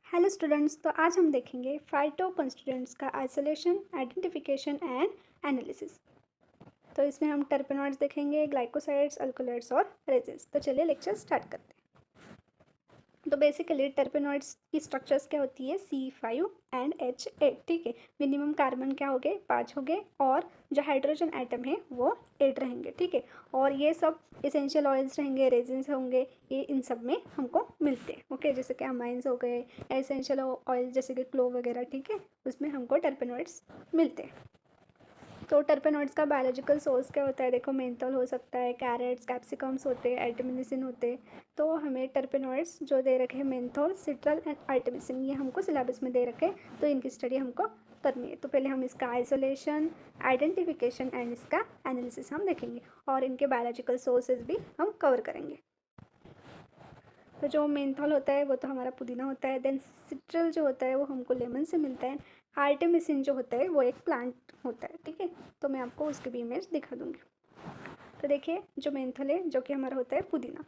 Hello students, तो आज हम देखेंगे फाइटो कंस्टिट्यूएंट्स का आइसोलेशन, आइडेंटिफिकेशन एंड एनालिसिस। तो इसमें हम टर्पेनॉइड्स देखेंगे, ग्लाइकोसाइड्स, अल्कोलॉइड्स और रेजेस। तो चलिए लेक्चर स्टार्ट करते हैं। तो बेसिकली टर्पेनॉइड्स की स्ट्रक्चर्स क्या होती है, C5 एंड H8। ठीक है, मिनिमम कार्बन क्या हो गए, 5 हो गए, और जो हाइड्रोजन एटम है वो 8 रहेंगे। ठीक है, और ये सब इसेंशियल ऑयल्स रहेंगे, रेजिन्स होंगे, ये इन सब में हमको मिलते हैं। ओके, जैसे कि अमाइंस हो गए, एसेंशियल ऑयल जैसे कि क्लोव वगैरह। ठीक है, उसमें हमको टर्पेनॉइड्स मिलते हैं। तो टर्पेनॉइड्स का बायोलॉजिकल सोर्स क्या होता है, देखो मेंथोल हो सकता है, कैरेट्स, कैप्सिकम्स होते हैं, आर्टेमिसिन होते हैं। तो हमें टर्पेनॉइड्स जो दे रखे हैं, मेंथोल, सिट्रल एंड आर्टेमिसिन, ये हमको सिलेबस में दे रखे हैं, तो इनकी स्टडी हमको करनी है। तो पहले हम इसका आइसोलेशन, आइडेंटिफिकेशन एंड इसका एनालिसिस हम देखेंगे, और इनके बायोलॉजिकल सोर्सेज भी हम कवर करेंगे। तो जो मेंथॉल होता है वो तो हमारा पुदीना होता है। देन सिट्रल जो होता है वो हमको लेमन से मिलता है। आर्टेमिसिन जो होता है वो एक प्लांट होता है। ठीक है, तो मैं आपको उसकी भी इमेज दिखा दूंगी। तो देखिए, जो मेंथल है जो कि हमारा होता है पुदीना,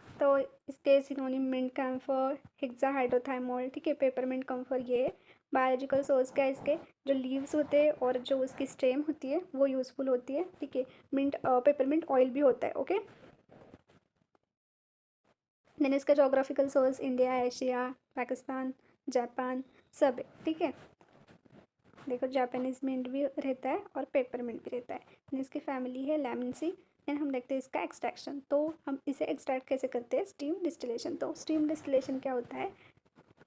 तो इसके सिनोनिम मिंट कैम्फर, हेक्साहाइड्रोथाइमोल। ठीक है, पेपरमिंट कम्फर। ये बायोलॉजिकल सोर्स क्या है, इसके जो लीव्स होते हैं और जो उसकी स्टेम होती है वो यूज़फुल होती है। ठीक है, मिंट पेपरमिंट ऑयल भी होता है। ओके, देन इसका geographical source India, Asia, Pakistan, Japan सब है। ठीक है, देखो जापानीज मिंट भी रहता है और पेपर मिंट भी रहता है। देन इसकी फैमिली है लैमिनेसी। देन हम देखते हैं इसका एक्सट्रैक्शन। तो हम इसे एक्सट्रैक्ट कैसे करते हैं, स्टीम डिस्टिलेशन। तो स्टीम डिस्टिलेशन क्या होता है,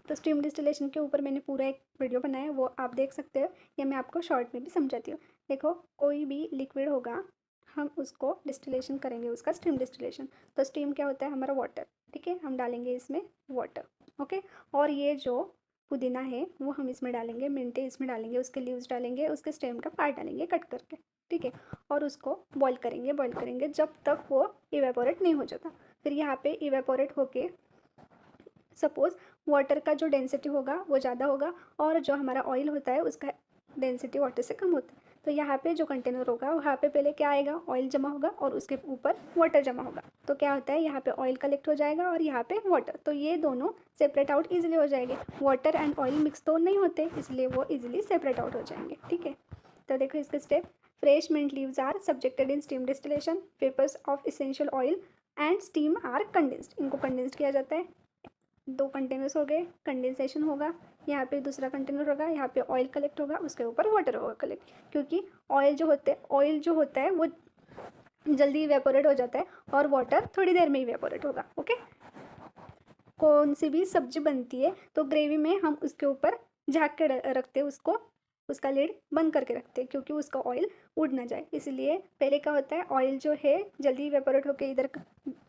तो स्टीम डिस्टिलेशन के ऊपर मैंने पूरा एक वीडियो बनाया है, वो आप देख सकते हो, या मैं आपको शॉर्ट में भी समझाती हूँ। देखो, कोई भी लिक्विड होगा, हम उसको डिस्टिलेशन करेंगे, उसका स्टीम डिस्टिलेशन। तो स्टीम क्या होता है, हमारा वाटर। ठीक है, हम डालेंगे इसमें वाटर। ओके, और ये जो पुदीना है वो हम इसमें डालेंगे, मिंटे इसमें डालेंगे, उसके लीव्स डालेंगे, उसके स्टेम का पार्ट डालेंगे कट करके। ठीक है, और उसको बॉईल करेंगे, बॉईल करेंगे जब तक वो इवेपोरेट नहीं हो जाता। फिर यहाँ पे इवेपोरेट होके सपोज़ वाटर का जो डेंसिटी होगा वो ज़्यादा होगा, और जो हमारा ऑयल होता है उसका डेंसिटी वाटर से कम होता है। तो यहाँ पे जो कंटेनर होगा वहाँ पे पहले क्या आएगा, ऑयल जमा होगा, और उसके ऊपर वाटर जमा होगा। तो क्या होता है, यहाँ पे ऑयल कलेक्ट हो जाएगा और यहाँ पे वाटर, तो ये दोनों सेपरेट आउट ईजिली हो जाएंगे। वाटर एंड ऑयल मिक्स तो नहीं होते, इसलिए वो ईजिली सेपरेट आउट हो जाएंगे। ठीक है, तो देखो इसके step. Fresh mint leaves are subjected in steam distillation, vapours of essential oil and steam are condensed. इनको कंडेंस्ड किया जाता है। दो कंटेनर्स हो गए, कंडेंसेशन होगा, यहाँ पे दूसरा कंटेनर होगा, यहाँ पे ऑयल कलेक्ट होगा, उसके ऊपर वाटर होगा कलेक्ट। क्योंकि ऑयल जो होता है वो जल्दी इवेपोरेट हो जाता है, और वाटर थोड़ी देर में इवेपोरेट होगा। ओके, कौन सी भी सब्जी बनती है तो ग्रेवी में हम उसके ऊपर झाँक के रखते हैं उसको, उसका लिड बंद करके रखते हैं, क्योंकि उसका ऑयल उड़ ना जाए। इसलिए पहले क्या होता है, ऑयल जो है जल्दी इवेपोरेट होकर इधर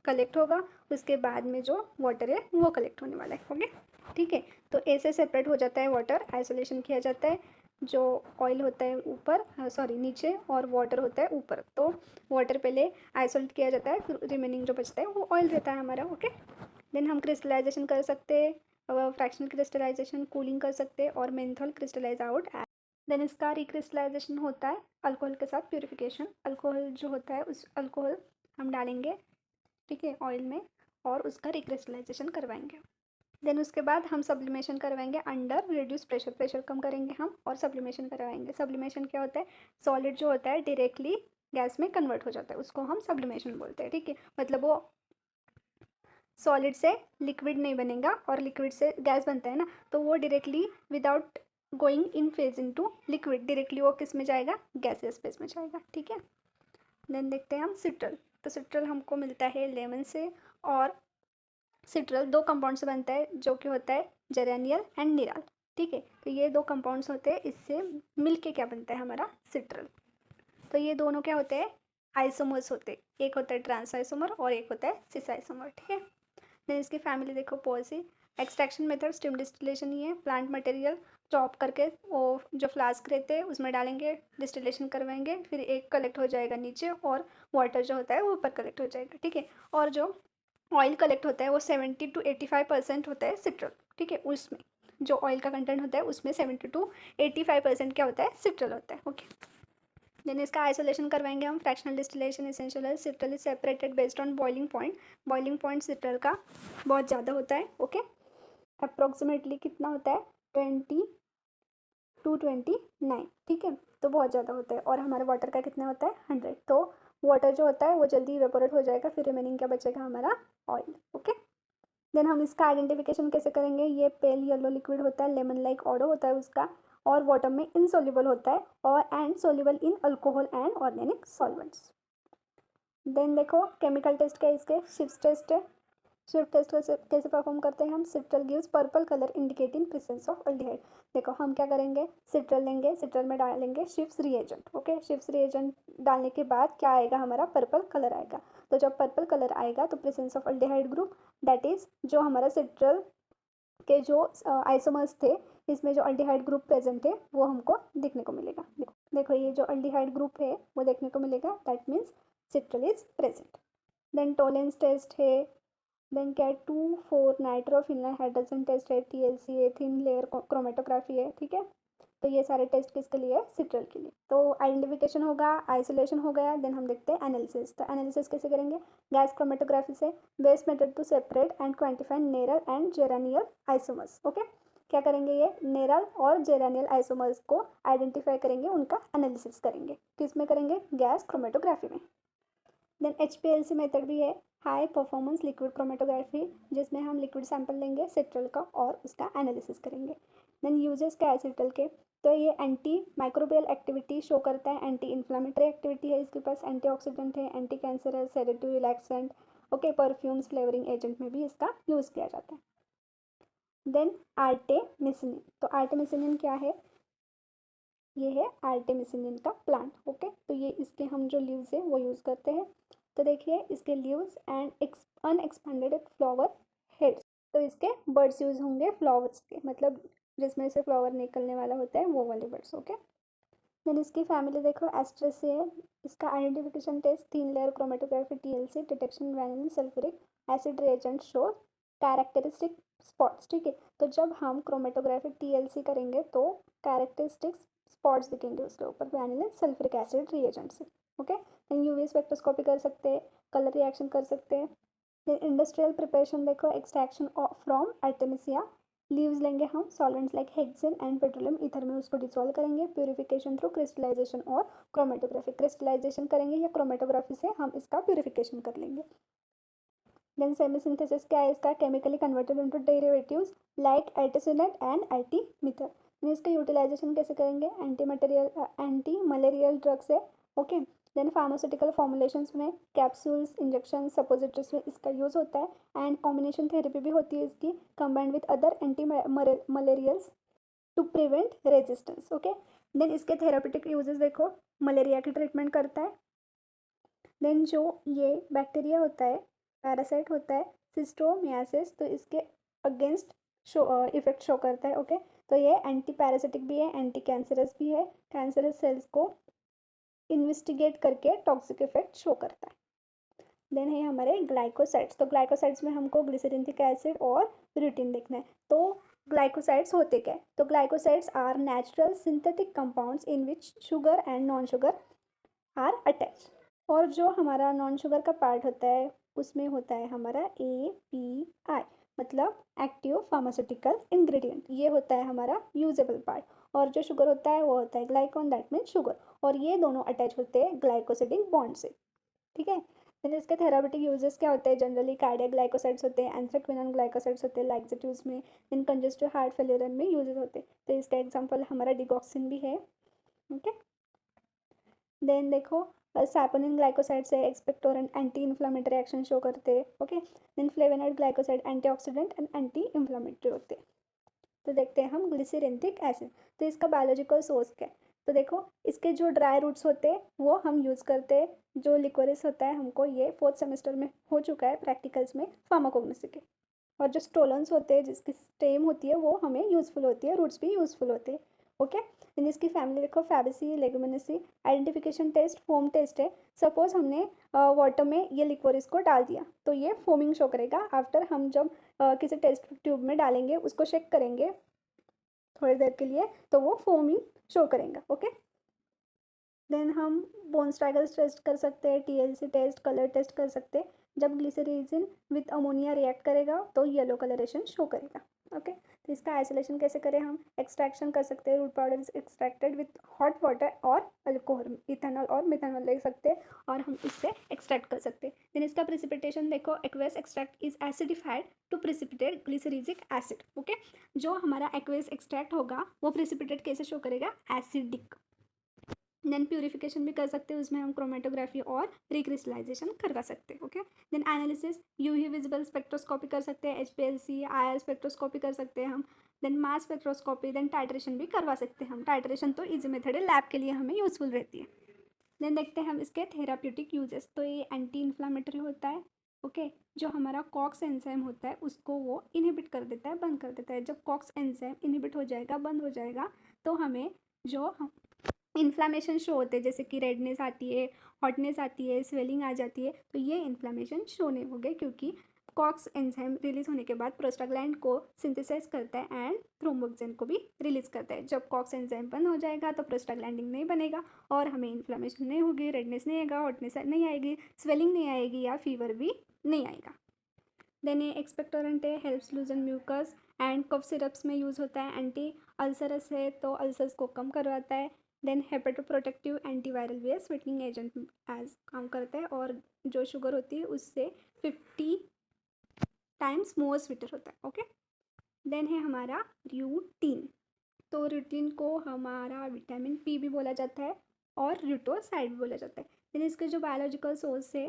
कलेक्ट होगा, उसके बाद में जो वाटर है वो कलेक्ट होने वाला है। ओके, ठीक है, तो ऐसे सेपरेट हो जाता है वाटर, आइसोलेशन किया जाता है। जो ऑयल होता है ऊपर, सॉरी नीचे, और वाटर होता है ऊपर। तो वाटर पहले आइसोलेट किया जाता है, फिर रिमेनिंग जो बचता है वो ऑयल रहता है हमारा। ओके, देन हम क्रिस्टलाइजेशन कर सकते हैं, फ्रैक्शनल क्रिस्टलाइजेशन, कूलिंग कर सकते हैं, और मेंथॉल क्रिस्टलाइज आउट। देन इसका रिक्रिस्टलाइजेशन होता है अल्कोहल के साथ, प्यूरिफिकेशन। अल्कोहल जो होता है उस अल्कोहल हम डालेंगे, ठीक है, ऑयल में, और उसका रिक्रिस्टलाइजेशन करवाएंगे। देन उसके बाद हम सब्लिमेशन करवाएंगे अंडर रिड्यूस प्रेशर, प्रेशर कम करेंगे हम और सब्लिमेशन करवाएंगे। सब्लिमेशन क्या होता है, सॉलिड जो होता है डायरेक्टली गैस में कन्वर्ट हो जाता है, उसको हम सब्लिमेशन बोलते हैं। ठीक है, मतलब वो सॉलिड से लिक्विड नहीं बनेगा, और लिक्विड से गैस बनता है ना, तो वो directly without going in phase into liquid, directly वो किस में जाएगा, गैसियस फेज में जाएगा। ठीक है, देन देखते हैं हम सिट्रल। तो सिट्रल हमको मिलता है लेमन से, और सिट्रल दो कंपाउंड से बनता है, जो कि होता है जेरेनियल एंड निराल। ठीक है, तो ये दो कंपाउंड्स होते हैं, इससे मिलके क्या बनता है हमारा सिट्रल। तो ये दोनों क्या होते हैं, आइसोमर्स होते हैं, एक होता है ट्रांस आइसोमर और एक होता है सिस आइसोमर। ठीक है, देन इसकी फैमिली देखो, पॉजी। एक्सट्रैक्शन मेथड स्टीम डिस्टिलेशन ही है, प्लांट मटेरियल चॉप करके वो जो फ्लास्क रहते हैं उसमें डालेंगे, डिस्टिलेशन करवाएंगे, फिर एक कलेक्ट हो जाएगा नीचे, और वाटर जो होता है वो ऊपर कलेक्ट हो जाएगा। ठीक है, और जो ऑयल कलेक्ट होता है वो 70 to 85% होता है सिट्रल। ठीक है, उसमें जो ऑयल का कंटेंट होता है उसमें 70 to 85% क्या होता है, सिट्रल होता है। ओके, देन इसका आइसोलेशन करवाएंगे हम, फ्रैक्शनल डिस्टिलेशन एसेंशियल है, citral is separated based on boiling point. Boiling point citral का बहुत ज़्यादा होता है। ओके, अप्रोक्सीमेटली कितना होता है 20 to 29, ठीक है। तो बहुत ज़्यादा होता है। और हमारे वाटर का कितना होता है 100। तो वाटर जो होता है वो जल्दी इवेपोरेट हो जाएगा, फिर रिमेनिंग क्या बचेगा हमारा ऑयल, ओके। देन हम इसका आइडेंटिफिकेशन कैसे करेंगे, ये पेल येलो लिक्विड होता है, लेमन लाइक ऑडो होता है उसका, और वाटर में इनसोल्यूबल होता है और and soluble in alcohol and organic solvents. Then देखो केमिकल टेस्ट क्या है इसके, शिफ्ट टेस्ट है। शिफ्ट टेस्ट कैसे परफॉर्म करते हैं हम, citral gives purple colour indicating presence of aldehyde. देखो हम क्या करेंगे, सिट्रल लेंगे, सिट्रल में डालेंगे शिफ्ट रिएजेंट, ओके। शिफ्ट रिएजेंट डालने के बाद क्या आएगा हमारा पर्पल कलर आएगा। तो जब पर्पल कलर आएगा तो presence of aldehyde group, that is जो हमारा सिट्रल के जो आइसोमर्स थे, इसमें जो अल्डिहाइड ग्रुप प्रेजेंट है वो हमको देखने को मिलेगा। देखो देखो ये जो अल्डिहाइड ग्रुप है वो देखने को मिलेगा, that means citral is present. Then Tollens test है। देन क्या है 2,4 नाइट्रोफिनल हाइड्रोजन टेस्ट है, TLC है, थिन लेयर क्रोमेटोग्राफी है, ठीक है। तो ये सारे टेस्ट किसके लिए है, सिट्रल के लिए। तो आइडेंटिफिकेशन होगा, आइसोलेशन हो गया। देन हम देखते हैं एनालिसिस। तो एनालिसिस कैसे करेंगे, गैस क्रोमेटोग्राफी से, best method to separate and quantify neral and geranial isomers, okay. क्या करेंगे, ये नेरल और जेरानियल आइसोमर्स को आइडेंटिफाई करेंगे, उनका एनालिसिस करेंगे। किस में करेंगे, गैस क्रोमेटोग्राफी में। देन HPLC मेथड भी है, हाई परफॉर्मेंस लिक्विड क्रोमेटोग्राफी, जिसमें हम लिक्विड सैंपल लेंगे सिट्रल का और उसका एनालिसिस करेंगे। देन यूजेस क्या है सिट्रल के, तो ये एंटी माइक्रोबियल एक्टिविटी शो करता है, एंटी इन्फ्लामेटरी एक्टिविटी है इसके पास, एंटीऑक्सीडेंट है, anti cancerous, sedative, relaxant, okay. Perfumes, flavouring agent में भी इसका यूज़ किया जाता है। देन आर्टेमिसिनिन, तो आर्टेमिसिनिन क्या है, ये है आर्टेमिसिनिन का प्लांट, ओके। तो ये इसके हम जो लीव्स है वो यूज़ करते हैं। तो देखिए इसके leaves and unexpanded flower heads, तो इसके बर्ड्स यूज होंगे फ्लावर्स के, मतलब जिसमें से फ्लावर निकलने वाला होता है वो वाले बर्ड्स, ओके। देन इसकी फैमिली देखो एस्ट्रेसी है। इसका identification test, thin layer chromatography, TLC detection, vanillin sulphuric acid reagent show characteristic spots, ठीक है। तो जब हम क्रोमेटोग्राफी TLC करेंगे तो कैरेक्टरिस्टिक्स स्पॉट्स दिखेंगे उसके ऊपर वैनिलिन सल्फ्यूरिक एसिड रिएजेंट से, ओके। देन UV स्पेक्ट्रोस्कोपी कर सकते हैं, कलर रिएक्शन कर सकते हैं। देन इंडस्ट्रियल प्रिपरेशन देखो, एक्सट्रैक्शन फ्रॉम आर्टेमिसिया, लीव्स लेंगे हम, solvents like hexane and petroleum ether में उसको डिसॉल्व करेंगे, प्यूरिफिकेशन थ्रू क्रिस्टलाइजेशन और क्रोमेटोग्राफी, क्रिस्टलाइजेशन करेंगे या क्रोमेटोग्राफी से हम इसका प्यूरिफिकेशन कर लेंगे। देन सेमी सिंथेसिस क्या है इसका, chemically converted into derivatives like artesunate and artemether. इसका यूटिलाइजेशन कैसे करेंगे, एंटी मलेरियल ड्रग्स है, ओके। देन फार्मास्यूटिकल फॉर्मुलेशंस में कैप्सूल्स, इंजेक्शन, सपोजिटरीज में इसका यूज़ होता है। एंड कॉम्बिनेशन थेरेपी भी होती है इसकी, combined with other anti malarials to prevent resistance, okay. Then इसके थेरापेटिक यूजेस देखो, मलेरिया की ट्रीटमेंट करता है। देन जो ये बैक्टीरिया होता है, पैरासाइट होता है सिस्टोमियासिस, तो इसके अगेंस्ट शो इफेक्ट शो करता है, ओके। तो ये एंटी पैरासिटिक भी है, एंटी कैंसरस भी है, कैंसरस सेल्स को इन्वेस्टिगेट करके टॉक्सिक इफेक्ट शो करता है। देन है हमारे ग्लाइकोसाइड्स, तो ग्लाइकोसाइड्स में हमको ग्लिसरीनिक एसिड और प्यूरिटीन देखना है। तो ग्लाइकोसाइड्स होते क्या है, तो glycosides are natural synthetic compounds in which sugar and non sugar are attach. और जो हमारा नॉन शुगर का पार्ट होता है उसमें होता है हमारा API, मतलब एक्टिव फार्मास्यूटिकल इंग्रेडिएंट, ये होता है हमारा यूजेबल पार्ट। और जो शुगर होता है वो होता है ग्लाइकॉन, दैट मीन्स शुगर। और ये दोनों अटैच होते हैं ग्लाइकोसिडिक बॉन्ड से, ठीक है। फिर इसके थेरापेटिक यूजेस क्या होते हैं, जनरली कार्डियक ग्लाइकोसाइड्स होते हैं, एंथ्राक्विनोन ग्लाइकोसाइड्स होते हैं, लाइक्सेटिव्स में, इन कंजेस्टिव हार्ट फेलियर में यूजेस होते हैं। तो इसका एग्जांपल हमारा डिगॉक्सिन भी है, ओके। देन देखो सैपोनिन ग्लाइकोसाइड से expectorant anti inflammatory action show करते हैं, okay. Then flavonoid glycoside antioxidant and anti inflammatory होते हैं। तो देखते हैं हम ग्लिसरेंटिक एसिड, तो इसका बायोलॉजिकल सोर्स क्या है। तो देखो इसके जो ड्राई रूट्स होते हैं वो हम यूज़ करते हैं, जो लिकोरिस होता है हमको ये 4th सेमेस्टर में हो चुका है प्रैक्टिकल्स में फार्माकोग्नोसी के। और जो स्टोलन्स होते हैं जिसकी स्टेम होती है वो हमें यूज़फुल होती है, रूट्स भी यूज़फुल होते हैं, ओके। इन इसकी फैमिली देखो, Fabaceae, Leguminosae. Identification test foam test है। सपोज हमने वाटर में ये लिक्वोरिस को डाल दिया तो ये फोमिंग शो करेगा। आफ्टर हम जब किसी टेस्ट ट्यूब में डालेंगे उसको शेक करेंगे थोड़ी देर के लिए तो वो फोमिंग शो करेगा, ओके। देन हम बोनस्ट्रैगल्स टेस्ट कर सकते हैं, TLC टेस्ट, कलर टेस्ट कर सकते हैं। जब ग्लिसरीजिन विथ अमोनिया रिएक्ट करेगा तो येलो कलरेशन शो करेगा, ओके। तो इसका आइसोलेशन कैसे करें हम? एक्सट्रैक्शन कर सकते हैं। Root powder is extracted with hot water और अल्कोहल, इथेनॉल और मिथेनॉल ले सकते हैं और हम इससे एक्सट्रैक्ट कर सकते हैं। देन इसका प्रिसिपिटेशन देखो, aqueous extract is acidified to precipitate glycyrrhizic acid. Okay, जो हमारा एक्वेस एक्सट्रैक्ट होगा वो प्रिसिपिटेट कैसे शो करेगा? एसिडिक। देन प्यूरिफिकेशन भी कर सकते हैं, उसमें हम क्रोमेटोग्राफी और रिक्रिस्टलाइजेशन करवा सकते हैं। Okay. Then analysis, UV visible spectroscopy कर सकते हैं, HPLC IR स्पेक्ट्रोस्कोपी कर सकते हैं हम। Then mass spectroscopy, then titration भी करवा सकते हैं हम। टाइट्रेशन तो इजी मेथड है, लैब के लिए हमें यूजफुल रहती है। देन देखते हैं हम इसके थेराप्यूटिक यूजेस। तो ये एंटी इन्फ्लामेटरी होता है। ओके, जो हमारा कॉक्स एंजाइम होता है उसको वो इनहिबिट कर देता है, बंद कर देता है। जब कॉक्स एंजाइम इनहिबिट हो जाएगा, बंद हो जाएगा, तो हमें जो इन्फ्लामेशन शो होते हैं, जैसे कि रेडनेस आती है, हॉटनेस आती है, स्वेलिंग आ जाती है, तो ये इन्फ्लामेशन शो नहीं हो गए, क्योंकि कॉक्स एंजाइम रिलीज होने के बाद प्रोस्टाग्लैंड को सिंथेसाइज करता है एंड थ्रोम्बोक्सिन को भी रिलीज करता है। जब कॉक्स एंजाइम बंद हो जाएगा तो प्रोस्टाग्लैंडिन नहीं बनेगा और हमें इन्फ्लामेशन नहीं होगी, रेडनेस नहीं आएगा, हॉटनेस नहीं आएगी, स्वेलिंग नहीं आएगी या फीवर भी नहीं आएगा। देन ये एक्सपेक्टोरेंट है, helps loosen mucus and cough syrups में यूज़ होता है। एंटी अल्सरस है तो अल्सर्स को कम करवाता है। देन हेपेटोप्रोटेक्टिव एंटीवायरल भी है, स्वीटनिंग एजेंट एज काम करता है और जो शुगर होती है उससे 50 टाइम्स मोर स्वीटर होता है। ओके। देन है हमारा रूटीन। तो रूटीन को हमारा विटामिन पी भी बोला जाता है और रूटोसाइड भी बोला जाता है। देन इसके जो बायोलॉजिकल सोर्स है,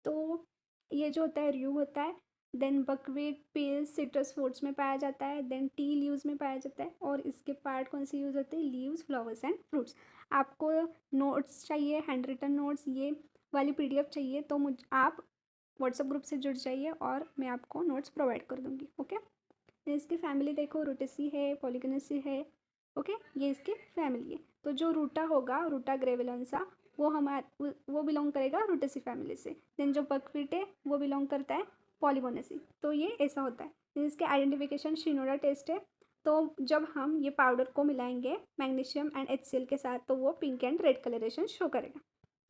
तो ये जो होता है र्यू होता है। Then buckwheat, peels, citrus fruits में पाया जाता है। देन टी लीव्स में पाया जाता है और इसके पार्ट कौन से यूज़ होते हैं? Leaves, flowers and fruits. आपको नोट्स चाहिए, हैंड रिटन नोट्स, ये वाली PDF चाहिए तो आप व्हाट्सएप ग्रुप से जुड़ जाइए और मैं आपको नोट्स प्रोवाइड कर दूँगी। ओके। इसकी फैमिली देखो, रूटेसी है, पॉलीगनेसी है। ओके, ये इसकी फैमिली है। तो जो रूटा होगा, रूटा ग्रेविलोसा, वो बिलोंग करेगा रूटेसी फैमिली से। देन जो बकवीट है वो बिलोंग करता है पॉलीगोनेसी। तो ये ऐसा होता है। देन इसके आइडेंटिफिकेशन शिनोडा टेस्ट है। तो जब हम ये पाउडर को मिलाएंगे मैग्नीशियम एंड HCl के साथ तो वो pink and red colouration show करेगा।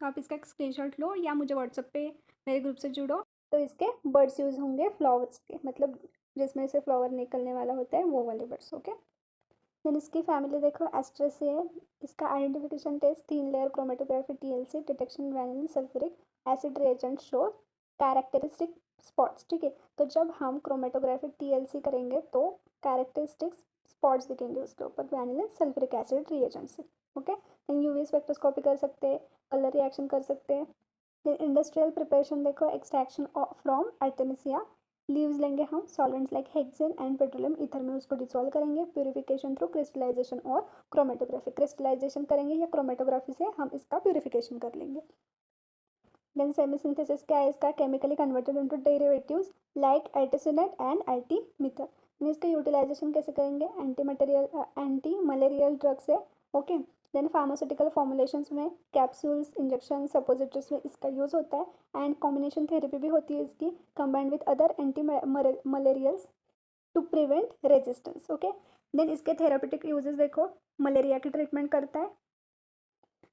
तो आप इसका स्क्रीनशॉट लो या मुझे व्हाट्सएप पे मेरे ग्रुप से जुड़ो। तो इसके बर्ड्स यूज़ होंगे फ्लावर्स के, मतलब जिसमें से फ्लावर निकलने वाला होता है वो वाले बर्ड्स। ओके। देन इसकी फैमिली देखो, एस्ट्रेसी है। इसका identification test, thin layer chromatography, TLC detection, vanillin sulphuric acid reagent show characteristic spots. ठीक है, तो जब हम क्रोमेटोग्राफी TLC करेंगे तो कैरेक्टरिस्टिक स्पॉट्स दिखेंगे उसके ऊपर वैनिलिन सल्फ्यूरिक एसिड रिएजेंट से। ओके। देन UV स्पेक्ट्रोस्कोपी कर सकते हैं, कलर रिएक्शन कर सकते हैं। देन इंडस्ट्रियल प्रिपरेशन देखो, एक्सट्रैक्शन फ्रॉम आर्टेमिसिया लीव्स लेंगे हम, solvents like hexane and petroleum ether में उसको डिसॉल्व करेंगे। प्यूरिफिकेशन थ्रू क्रिस्टलाइजेशन और क्रोमेटोग्राफी, क्रिस्टलाइजेशन करेंगे या क्रोमेटोग्राफी से हम इसका प्यूरिफिकेशन कर लेंगे। देन सेमीसिंथेसिस क्या है इसका? Chemically converted into derivatives like artesunate and artemether. इसका यूटिलाइजेशन कैसे करेंगे? एंटी मलेरियल ड्रग्स है। ओके। देन फार्मास्यूटिकल फॉर्मुलेशंस में कैप्सूल्स, इंजेक्शन, सपोजिटरीज में इसका यूज़ होता है एंड कॉम्बिनेशन थेरेपी भी होती है इसकी, combined with other anti malarials to prevent resistance. Okay. Then इसके थेरापेटिक यूजेस देखो, मलेरिया की ट्रीटमेंट करता है।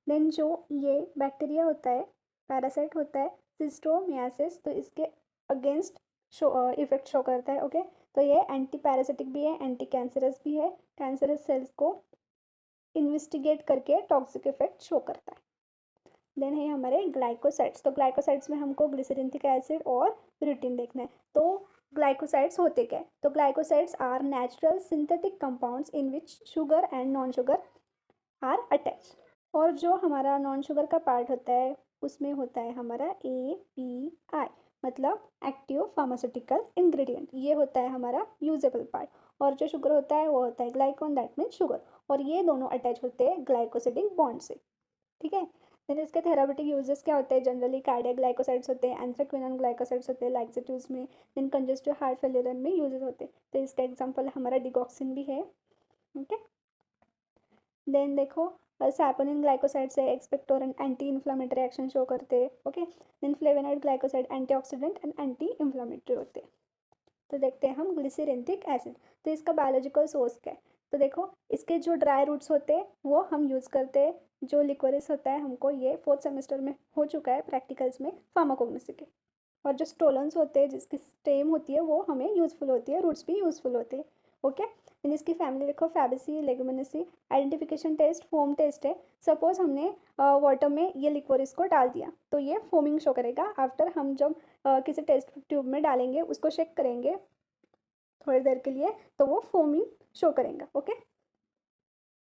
देन जो ये बैक्टीरिया होता है, पैरासाइट होता है सिस्टोमियासिस, तो इसके अगेंस्ट इफेक्ट शो करता है। ओके। तो ये एंटी पैरासिटिक भी है, एंटी कैंसरस भी है, कैंसरस सेल्स को इन्वेस्टिगेट करके टॉक्सिक इफेक्ट शो करता है। देन है हमारे ग्लाइकोसाइड्स। तो ग्लाइकोसाइड्स में हमको ग्लिसरीनिक एसिड और रूटीन देखना है। तो ग्लाइकोसाइड्स होते क्या है? तो glycosides are natural synthetic compounds in which sugar and non sugar are attach. और जो हमारा नॉन शुगर का पार्ट होता है उसमें होता है हमारा API, मतलब एक्टिव फार्मास्यूटिकल इंग्रेडिएंट। ये होता है हमारा यूजेबल पार्ट। और जो शुगर होता है वो होता है ग्लाइकोन, दैट मीन्स शुगर। और ये दोनों अटैच होते हैं ग्लाइकोसिडिक बॉन्ड से। ठीक है। देन इसके थेरापेटिक यूजेस क्या होते हैं? जनरली कार्डियक ग्लाइकोसाइड्स होते हैं, एंथ्राक्विनोन ग्लाइकोसाइड्स होते हैं लाइक्सेटिव्स में। देन कंजेस्टिव हार्ट फेलियर में यूजेस होते हैं। तो इसका एग्जांपल हमारा डिगॉक्सिन भी है। ओके। देन देखो, सैपोनिन ग्लाइकोसाइड से expectorant anti inflammatory action show करते हैं। Okay. Then flavonoid glycoside antioxidant and anti inflammatory होते हैं। तो देखते हैं हम ग्लिसरेंटिक एसिड। तो इसका बायोलॉजिकल सोर्स क्या है? तो देखो, इसके जो ड्राई रूट्स होते हैं वो हम यूज़ करते हैं। जो लिक्वरिस होता है हमको ये 4th सेमेस्टर में हो चुका है प्रैक्टिकल्स में फार्माकोग्नोसी के। और जो स्टोलन्स होते हैं जिसकी स्टेम होती है वो हमें यूज़फुल होती है, रूट्स भी यूज़फुल होते हैं। ओके। देन इसकी फैमिली देखो, Fabaceae, Leguminosae. Identification test foam test है। सपोज हमने वाटर में ये लिक्वोरिस को डाल दिया तो ये फोमिंग शो करेगा। आफ्टर हम जब किसी टेस्ट ट्यूब में डालेंगे, उसको शेक करेंगे थोड़ी देर के लिए, तो वो फोमिंग शो करेगा। ओके।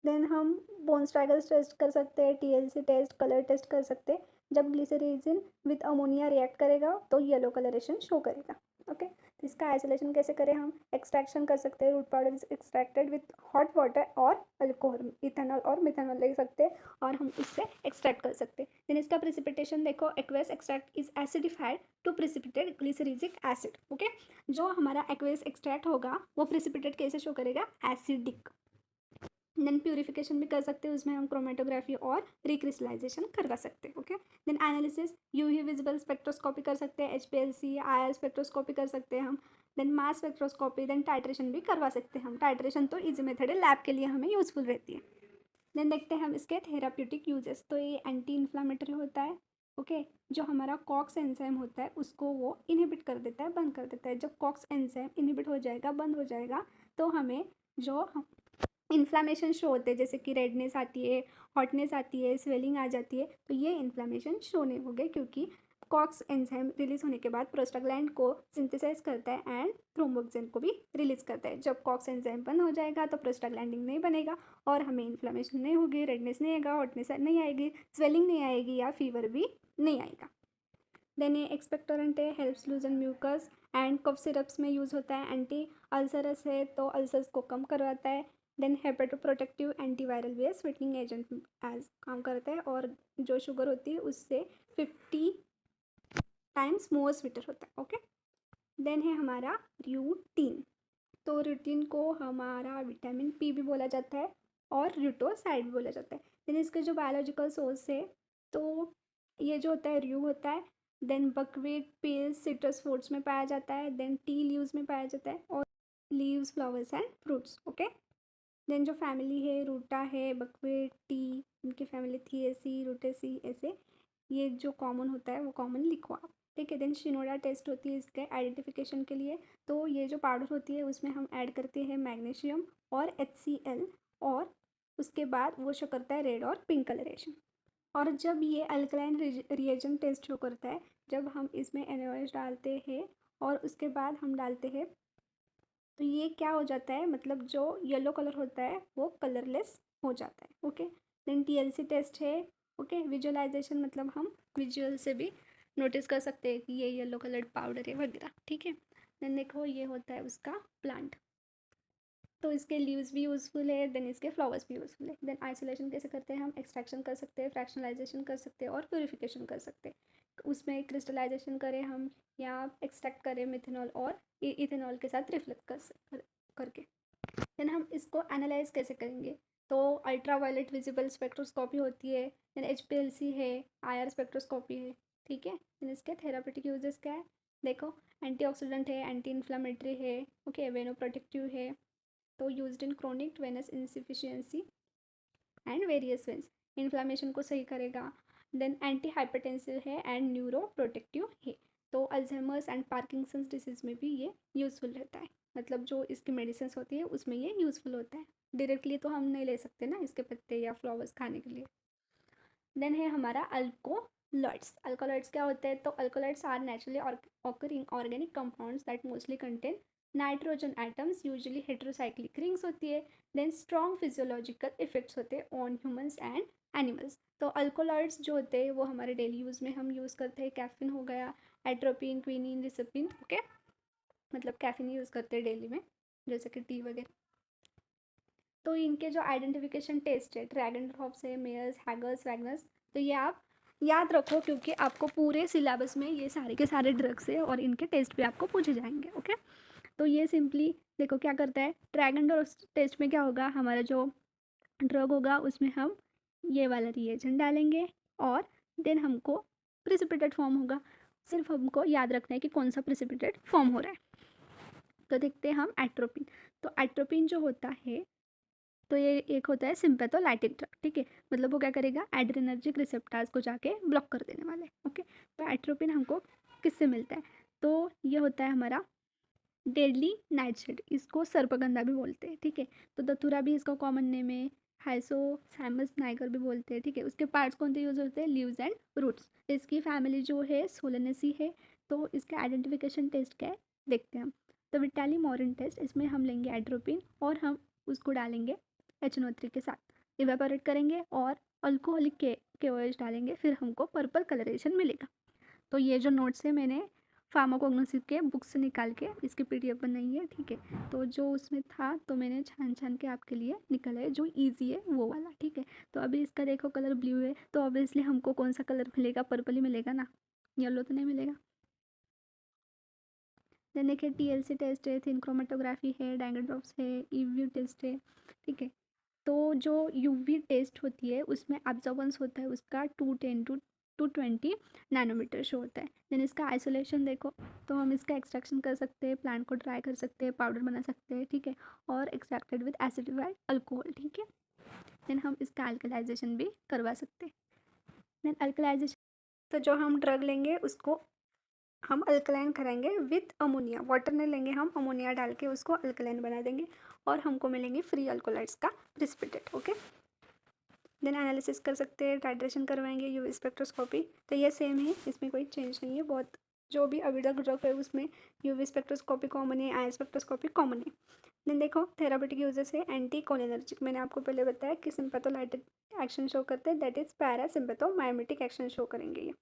देन हम बोन स्ट्रैगल्स टेस्ट कर सकते हैं, टीएलसी टेस्ट, कलर टेस्ट कर सकते हैं। जब ग्लिसरीन विद अमोनिया रिएक्ट करेगा तो येलो कलरेशन शो करेगा। ओके। तो इसका आइसोलेशन कैसे करें हम? एक्सट्रैक्शन कर सकते हैं। Root powder is extracted with hot water और अल्कोहल, इथेनॉल और मिथेनॉल ले सकते हैं और हम इससे एक्सट्रैक्ट कर सकते हैं। देन इसका प्रिसिपिटेशन देखो, aqueous extract is acidified to precipitate glycyrrhizic acid. Okay. जो हमारा एक्वेस एक्सट्रैक्ट होगा वो प्रिसिपिटेट कैसे शो करेगा? एसिडिक। देन प्यूरिफिकेशन भी कर सकते हैं, उसमें हम क्रोमेटोग्राफी और रिक्रिस्टलाइजेशन करवा सकते हैं। Okay. Then analysis, UV visible spectroscopy कर सकते हैं, एचपीएलसी, आईआर स्पेक्ट्रोस्कोपी कर सकते हैं हम। Then mass spectroscopy, then titration भी करवा सकते हैं हम। टाइट्रेशन तो इजी मेथड है, लैब के लिए हमें यूजफुल रहती है। देन देखते हैं हम इसके थेराप्यूटिक यूजेस। तो ये एंटी इन्फ्लामेटरी होता है। ओके। जो हमारा कॉक्स एंजाइम होता है उसको वो इनहिबिट कर देता है, बंद कर देता है। जब कॉक्स एंजाइम इनहिबिट हो जाएगा, बंद हो जाएगा, तो हमें जो इन्फ्लामेशन शो होते हैं, जैसे कि रेडनेस आती है, हॉटनेस आती है, स्वेलिंग आ जाती है, तो ये इन्फ्लामेशन शो नहीं हो गए, क्योंकि कॉक्स एंजाइम रिलीज होने के बाद प्रोस्टाग्लैंड को सिंथेसाइज करता है एंड थ्रोम्बोक्सिन को भी रिलीज करता है। जब कॉक्स एंजाइम बंद हो जाएगा तो प्रोस्टाग्लैंडिन नहीं बनेगा और हमें इन्फ्लामेशन नहीं होगी, रेडनेस नहीं आएगा, हॉटनेस नहीं आएगी, स्वेलिंग नहीं आएगी या फीवर भी नहीं आएगा। देन ये एक्सपेक्टोरेंट है, helps loosen mucus and cough syrups में यूज़ होता है। एंटी अल्सरस है तो अल्सर्स को कम करवाता है। देन हेपेटोप्रोटेक्टिव एंटीवायरल भी है, स्वीटनिंग एजेंट एज काम करता है और जो शुगर होती है उससे 50 टाइम्स मोर स्वीटर होता है। ओके। देन है हमारा रूटीन। तो रूटीन को हमारा विटामिन पी भी बोला जाता है और रूटोसाइड भी बोला जाता है। देन इसके जो बायोलॉजिकल सोर्स है, तो ये जो होता है र्यू होता है। Then buckwheat, peels, citrus fruits में पाया जाता है। देन टी लीव्स में पाया जाता है और leaves, flowers and fruits. Okay. Then जो फैमिली है, रूटा है, बकवीट, टी, इनकी फैमिली थिएसी, रूटेसी, ऐसे ये जो कॉमन होता है वो कॉमन लिखो आप। ठीक है। देन शिनोडा टेस्ट होती है इसके आइडेंटिफिकेशन के लिए। तो ये जो पाउडर होती है उसमें हम ऐड करते हैं मैग्नीशियम और HCl और उसके बाद वो शो करता है रेड और पिंक कलरेशन। और जब ये अल्कलाइन रिएजेंट टेस्ट शो करता है, जब हम इसमें NaOH डालते हैं और उसके बाद हम डालते हैं, तो ये क्या हो जाता है, मतलब जो येलो कलर होता है वो कलरलेस हो जाता है। ओके। देन TLC टेस्ट है। ओके। विजुअलाइजेशन, मतलब हम विजुअल से भी नोटिस कर सकते हैं कि ये येलो कलर्ड पाउडर है वगैरह। ठीक है। देन देखो ये होता है उसका प्लांट, तो इसके लीव्स भी यूज़फुल है, देन इसके फ्लावर्स भी यूज़फुल है। देन आइसोलेशन कैसे करते हैं हम? एक्सट्रैक्शन कर सकते हैं, फ्रैक्शनलाइजेशन कर सकते हैं और प्यूरिफिकेशन कर सकते हैं। उसमें क्रिस्टलाइजेशन करें हम या एक्सट्रैक्ट करें मिथेनॉल और इथेनॉल के साथ रिफ्लेक्ट करके। देन हम इसको एनालाइज कैसे करेंगे? तो अल्ट्रा वायलेट विजिबल स्पेक्ट्रोस्कोपी होती है, देन HPLC है, IR स्पेक्ट्रोस्कोपी है। ठीक है। देन इसके थेरापेटिक यूजेस क्या है? देखो, एंटीऑक्सीडेंट है, एंटी इन्फ्लामेटरी है, ओके, वेनोप्रोटेक्टिव है, तो used in chronic venous insufficiency and varicose veins, inflammation को सही करेगा। देन एंटी हाइपरटेंसिव है एंड न्यूरो प्रोटेक्टिव है। तो अल्जाइमर्स एंड पार्किंसंस डिसीज में भी ये यूज़फुल रहता है, मतलब जो इसकी मेडिसिन होती है उसमें ये यूज़फुल होता है। डायरेक्टली तो हम नहीं ले सकते ना इसके पत्ते या फ्लावर्स खाने के लिए। देन है हमारा अल्कोलॉइड्स। अल्कोलॉइड्स क्या होते हैं? तो alkaloids are naturally occurring organic compounds that mostly contain nitrogen atoms, usually heterocyclic rings होती है। देन स्ट्रॉन्ग फिजियोलॉजिकल इफेक्ट्स होते हैं ऑन ह्यूमंस एंड एनिमल्स। तो अल्कोलॉइड्स जो होते हैं वो हमारे डेली यूज़ में हम यूज़ करते हैं। कैफीन हो गया, एट्रोपिन, क्विनिन, रिसपिन। ओके। मतलब कैफीन यूज़ करते हैं डेली में, जैसे कि टी वगैरह। तो इनके जो आइडेंटिफिकेशन टेस्ट है, ड्रैगन ड्रॉप्स है, मेयर्स, हैगर्स, वैगनर्स, तो ये आप याद रखो क्योंकि आपको पूरे सिलेबस में ये सारे के सारे ड्रग्स है और इनके टेस्ट भी आपको पूछे जाएंगे। ओके। तो ये सिंपली देखो क्या करता है, ड्रैगन ड्रॉप्स टेस्ट में क्या होगा, हमारा जो ड्रग होगा उसमें हम ये वाला रिएजेंट डालेंगे और देन हमको प्रिसिपिटेट फॉर्म होगा। सिर्फ हमको याद रखना है कि कौन सा प्रिसिपिटेट फॉर्म हो रहा है। तो देखते हैं हम एट्रोपिन। तो एट्रोपिन जो होता है, तो ये एक होता है सिंपैथोलाइटिक ड्रग। ठीक है। मतलब वो क्या करेगा, एड्रेनर्जिक रिसेप्टर्स को जाके ब्लॉक कर देने वाले। ओके। तो एट्रोपिन हमको किससे मिलता है? तो ये होता है हमारा डेडली नाइटशेड, इसको सर्पगंधा भी बोलते हैं, ठीक है। तो दतुरा भी इसका कॉमन नेम है। हाइसोसैमस नाइगर भी बोलते हैं, ठीक है। उसके पार्ट्स कौन से यूज होते हैं? Leaves and roots. इसकी फैमिली जो है सोलेनेसी है। तो इसका आइडेंटिफिकेशन टेस्ट क्या है देखते हैं हम। तो विटाली मॉरिन टेस्ट, इसमें हम लेंगे एट्रोपिन और हम उसको डालेंगे HNO3 के साथ इवेपोरेट करेंगे और अल्कोहलिक KOH डालेंगे, फिर हमको पर्पल कलरेशन मिलेगा। तो ये जो नोट्स है मैंने फार्माकोग्नोसी के बुक से निकाल के इसकी PDF बनाई है, ठीक है। तो जो उसमें था तो मैंने छान छान के आपके लिए निकाला है, जो इजी है वो वाला, ठीक है। तो अभी इसका देखो कलर ब्लू है, तो ऑब्वियसली हमको कौन सा कलर मिलेगा? पर्पल ही मिलेगा ना, येलो तो नहीं मिलेगा। देन देखिए TLC टेस्ट है, थिन क्रोमेटोग्राफी है, डैंगड्रॉप्स है, EV टेस्ट है, ठीक है। तो जो UV टेस्ट होती है उसमें ऑब्जर्वेंस होता है उसका 210 to 220 नैनोमीटर शो होता है। देन इसका आइसोलेशन देखो, तो हम इसका एक्सट्रैक्शन कर सकते हैं, प्लांट को ड्राई कर सकते हैं, पाउडर बना सकते हैं, ठीक है। और एक्सट्रैक्टेड विद एसिडिफाइड अल्कोहल, ठीक है। देन हम इसका अल्कलाइजेशन भी करवा सकते हैं। देन अल्कलाइजेशन, तो जो हम ड्रग लेंगे उसको हम अल्कलाइन कराएंगे विथ अमोनिया, वाटर नहीं लेंगे, हम अमोनिया डाल के उसको अल्कलाइन बना देंगे और हमको मिलेंगे फ्री अल्कोलाइड्स का प्रिसिपिटेट, ओके। देन एनालिसिस कर सकते हैं, टाइट्रेशन करवाएंगे, UV स्पेक्ट्रोस्कोपी। तो ये सेम है, इसमें कोई चेंज नहीं है, बहुत जो भी अभी तक ड्रग है उसमें UV स्पेक्ट्रोस्कोपी कॉमन है, आई स्पेक्ट्रोस्कोपी कॉमन है। देन देखो थेरापेटिक यूजेस है, एंटी कोलिनर्जिक, मैंने आपको पहले बताया कि सिंपैथोलाइटिक एक्शन शो करते हैं, that is parasympathomimetic action show करेंगे ये।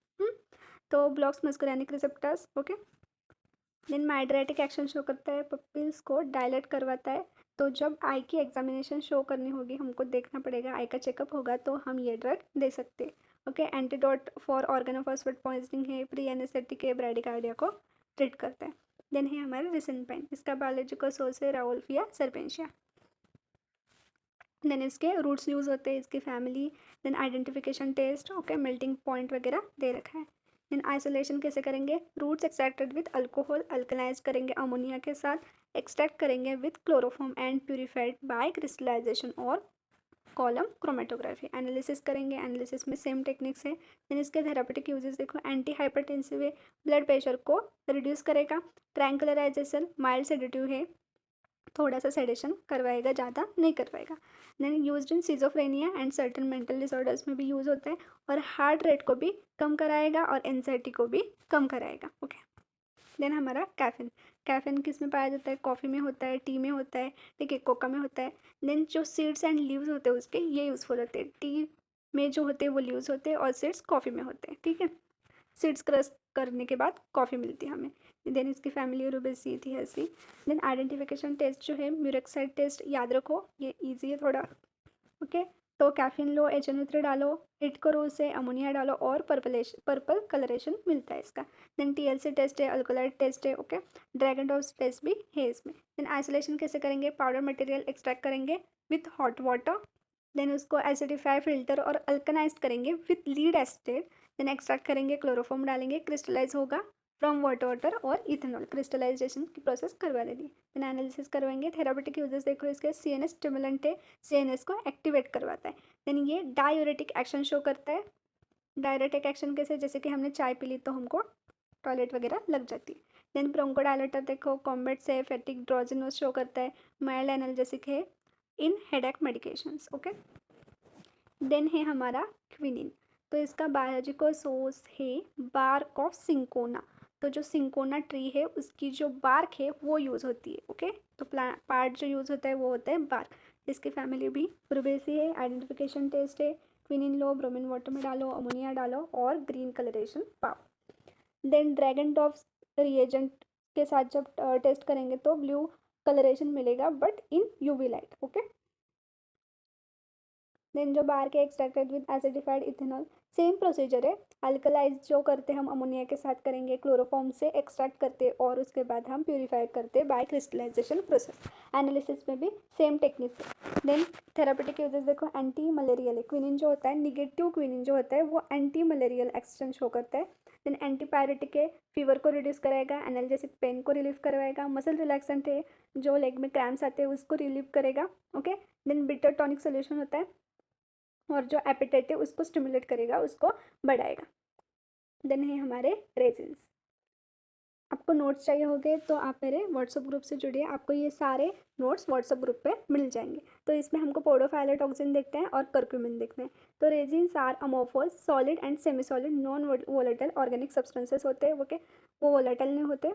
तो blocks muscarinic receptors, okay. Then mydriatic action show करता है, पपिल्स को डायलेट करवाता है। तो जब आई की एग्जामिनेशन शो करनी होगी, हमको देखना पड़ेगा, आई का चेकअप होगा, तो हम ये ड्रग दे सकते हैं, okay. Antidote for organophosphate poisoning है, प्री एनेस्थेटिक है, ब्राडिकार्डिया को ट्रीट करता है। देन है हमारा रिसेंपाइन, इसका बायोलॉजिकल सोर्स है राउल्फिया सर्पेंशिया। देन इसके रूट्स यूज होते हैं, इसकी family. Then identification test, okay, melting point वगैरह दे रखा है। देन आइसोलेशन कैसे करेंगे? Roots extracted with alcohol, alkalize करेंगे अमोनिया के साथ, एक्सट्रैक्ट करेंगे with chloroform and purified by crystallization और कॉलम क्रोमेटोग्राफी। एनालिसिस करेंगे, एनालिसिस में सेम टेक्निक्स है। देन इसके थेरापेटिक यूजेस देखो, एंटी हाइपरटेंसिव है, ब्लड प्रेशर को रिड्यूस करेगा, ट्रैंकुलराइजेशन, माइल्ड सेडेटिव है, थोड़ा सा सेडेशन करवाएगा, ज़्यादा नहीं करवाएगा। Then use in schizophrenia and certain mental disorders में भी यूज़ होता है, और हार्ट रेट को भी कम कराएगा और एनजाइटी को भी कम कराएगा, ओके। देन हमारा कैफिन, कैफिन किस में पाया जाता है? कॉफ़ी में होता है, टी में होता है, ठीक है, कोका में होता है। देन जो सीड्स एंड लीव्स होते हैं उसके, ये यूज़फुल होते हैं। टी में जो होते हैं वो लीव्स होते हैं और सीड्स कॉफ़ी में होते हैं, ठीक है। सीड्स क्रश करने के बाद कॉफ़ी मिलती है हमें। देन इसकी फैमिली रूबेसी थी ऐसी। देन आइडेंटिफिकेशन टेस्ट जो है म्यूरेक्साइड टेस्ट, याद रखो ये इजी है थोड़ा, ओके। तो कैफिन लो, HNO3 डालो, हिट करो उसे, अमोनिया डालो और पर्पल कलरेशन मिलता है इसका। देन TLC टेस्ट है, अल्कोलाइड टेस्ट है, ओके। ड्रैगन डॉस टेस्ट भी है इसमें। देन आइसोलेशन कैसे करेंगे? पाउडर मटेरियल एक्सट्रैक्ट करेंगे विथ हॉट वाटर, देन उसको एसिडिफाई, फिल्टर और अल्कनाइज करेंगे with lead acid. Then extract करेंगे, क्लोरोफॉर्म डालेंगे, क्रिस्टलाइज होगा फ्रॉम वाटर और इथेनॉल, क्रिस्टलाइजेशन की प्रोसेस करवा देंगे। देन एनालिसिस करवाएंगे। थेरापेटिक यूजेस देखो इसके, CNS स्टिमुलेंट है, CNS को एक्टिवेट करवाता है। देन ये डायूरेटिक एक्शन शो करता है। डायूरेटिक एक्शन कैसे? जैसे कि हमने चाय पी ली तो हमको टॉयलेट वगैरह लग जाती है। देन ब्रोंकोडायलेटर देखो, कॉम्बेट से फैटिक ड्रोजिनोस शो करता है, माइल्ड एनाल्जेसिक है इन हेडेक मेडिकेशंस, ओके। देन है हमारा क्विनिन, तो इसका बायोलॉजिकल सोर्स है बार्क ऑफ सिंकोना। तो जो सिंकोना ट्री है उसकी जो बार्क है वो यूज़ होती है, ओके। तो पार्ट जो यूज़ होता है वो होता है बार्क। इसकी फैमिली भी रुबेसी है। आइडेंटिफिकेशन टेस्ट है, क्विनिन लो, ब्रोमीन वाटर में डालो, अमोनिया डालो और ग्रीन कलरेशन पाओ। देन ड्रैगन डॉप्स रिएजेंट के साथ जब टेस्ट करेंगे तो ब्लू कलरेशन मिलेगा but in UV light, okay. Then जो bark extracted with acidified ethanol, same procedure है। अल्कलाइज जो करते हैं हम अमोनिया के साथ करेंगे, क्लोरोफॉर्म से एक्सट्रैक्ट करते हैं और उसके बाद हम प्यूरिफाई करते हैं बाय क्रिस्टलाइजेशन प्रोसेस। एनालिसिस में भी सेम टेक्निक है। देन थेरापेटिक यूजेस देखो, एंटी मलेरियल है, क्विनिन जो होता है, निगेटिव क्विनिन जो होता है वो एंटी मलेरियल एक्शन शो करता है। देन एंटीपायरेटिक है, फीवर को रिड्यूस कराएगा, एनाल्जेसिक पेन को रिलीव करवाएगा, मसल रिलैक्सेंट है, जो लेग में क्रैम्स आते हैं उसको रिलीव करेगा, okay. Then bitter tonic solution होता है और जो एपेटाइट है उसको स्टिमुलेट करेगा, उसको बढ़ाएगा। देन है हमारे रेजिन्स, आपको नोट्स चाहिए होंगे तो आप मेरे व्हाट्सअप ग्रुप से जुड़िए, आपको ये सारे नोट्स व्हाट्सअप ग्रुप पे मिल जाएंगे। तो इसमें हमको पोडोफाइलोटॉक्सिन देखते हैं और करक्यूमिन देखते हैं। तो resins are amorphous solid and semi solid non volatile organic substances होते हैं, ओके, वो वोलेटाइल नहीं होते।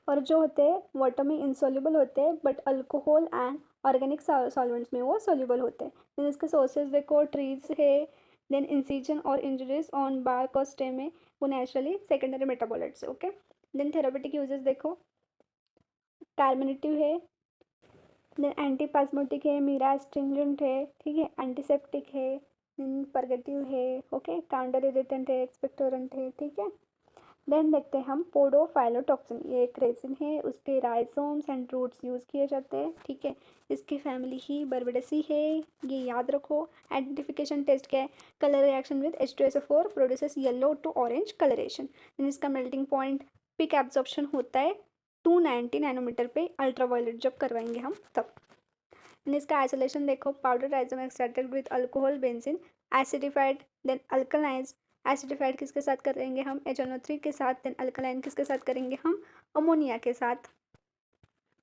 और जो होते हैं वाटर में इंसॉल्युबल होते हैं, but alcohol and organic solvents में वो सॉल्युबल होते हैं। देन इसके सोर्सेज देखो, ट्रीज है, देन इंसिजन और इंजरीज ऑन बार्क और स्टेम में वो नेचुरली सेकेंडरी मेटाबोलाइट्स है, ओके। देन थेरापेटिक यूजेस देखो, कार्मिनेटिव है, देन एंटीपास्मोटिक है, मीरा एस्ट्रिंजेंट है, ठीक है, एंटीसेप्टिक है, देन परगेटिव है, ओके, काउंटर इरिटेंट है, एक्सपेक्टोरेंट है, ठीक है। देन देखते हैं हम पोडोफाइलोटॉक्सिन, ये एक रेजिन है, उसके राइजोम्स एंड रूट्स यूज़ किए जाते हैं, ठीक है। इसकी फैमिली ही बर्बेडेसी है, ये याद रखो। आइडेंटिफिकेशन टेस्ट क्या है, colour reaction with H2SO4 produces yellow to orange colouration. Then इसका मेल्टिंग पॉइंट पिक एब्जॉर्प्शन होता है 290 नैनोमीटर पे, अल्ट्रावायलेट जब करवाएंगे हम तब। देन इसका आइसोलेशन देखो, powder rhizome extracted with alcohol benzene acidified then alkalines. Acidified किसके साथ करेंगे हम, HNO3 के साथ, देन अल्कलाइन किसके साथ करेंगे हम, अमोनिया के साथ।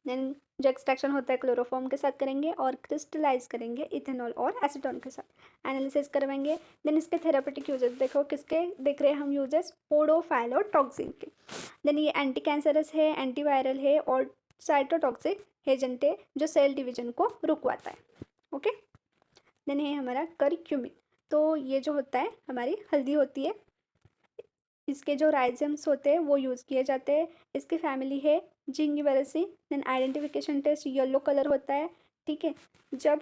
देन जो एक्सट्रैक्शन होता है क्लोरोफॉर्म के साथ करेंगे और क्रिस्टलाइज करेंगे इथेनॉल और एसीटोन के साथ, एनालिसिस करवाएंगे। देन इसके थेरापेटिक यूजेस देखो, किसके देख रहे हैं हम यूजेस, पोडोफाइलोटॉक्सिन के। देन ये एंटी कैंसरस है, एंटीवायरल है और साइटोटॉक्सिक एजेंट है जो सेल डिवीजन को रुकवाता है, ओके। देन है हमारा करक्यूमिन, तो ये जो होता है हमारी हल्दी होती है, इसके जो राइजम्स होते हैं वो यूज़ किए जाते हैं। इसकी फैमिली है Zingiberaceae. Then identification test yellow colour होता है, ठीक है। जब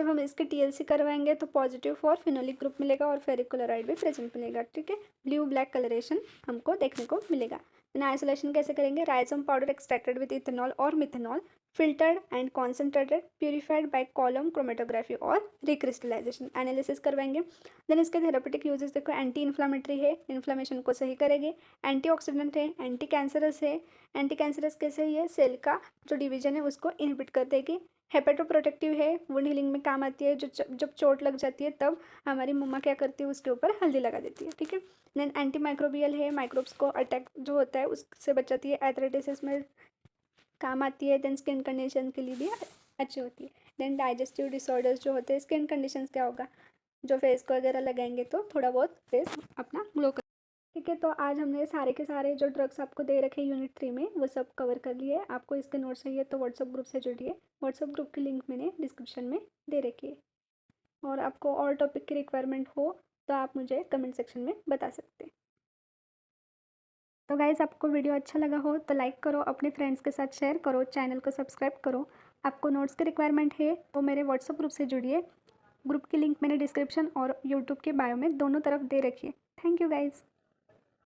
हम इसके TLC करवाएंगे तो पॉजिटिव फॉर फिनोलिक ग्रुप मिलेगा और फेरिक क्लोराइड भी प्रेजेंट मिलेगा, ठीक है। ब्लू ब्लैक कलरेशन हमको देखने को मिलेगा। देन आइसोलेशन कैसे करेंगे, rhizome powder extracted with ethanol और methanol, filtered and concentrated, purified by column chromatography और रिक्रिस्टलाइजेशन, एनालिसिस करवाएंगे। देन इसके थेरापेटिक यूजेस देखो, एंटी इन्फ्लामेटरी है, इन्फ्लामेशन को सही करेगी, एंटीऑक्सीडेंट है, एंटी कैंसरस है। एंटी कैंसरस कैसे, ये सेल का जो डिवीजन है उसको इनहिबिट कर देगी। हेपेटोप्रोटेक्टिव है, वुंड हीलिंग में काम आती है, जब चोट लग जाती है तब हमारी मम्मा क्या करती है, उसके ऊपर हल्दी लगा देती है, ठीक है। देन एंटी माइक्रोबियल है, माइक्रोब्स को अटैक जो होता है उससे बचाती है, एथराइटिस में काम आती है। देन स्किन कंडीशन के लिए भी अच्छी होती है। देन डाइजेस्टिव डिसऑर्डर्स जो होते हैं, स्किन कंडीशंस क्या होगा, जो फेस को वगैरह लगाएंगे तो थोड़ा बहुत फेस अपना ग्लो कर, ठीक है। तो आज हमने सारे के सारे जो ड्रग्स आपको दे रखे यूनिट 3 में वो सब कवर कर लिए। आपको इसके नोट्स चाहिए तो व्हाट्सअप ग्रुप से जुड़िए, व्हाट्सअप ग्रुप की लिंक मैंने डिस्क्रिप्शन में दे रखी है। और आपको और टॉपिक की रिक्वायरमेंट हो तो आप मुझे कमेंट सेक्शन में बता सकते हैं। तो गाइज़, आपको वीडियो अच्छा लगा हो तो लाइक करो, अपने फ्रेंड्स के साथ शेयर करो, चैनल को सब्सक्राइब करो। आपको नोट्स की रिक्वायरमेंट है तो मेरे व्हाट्सअप ग्रुप से जुड़िए, ग्रुप की लिंक मैंने डिस्क्रिप्शन और यूट्यूब के बायो में दोनों तरफ दे रखी है। Thank you guys.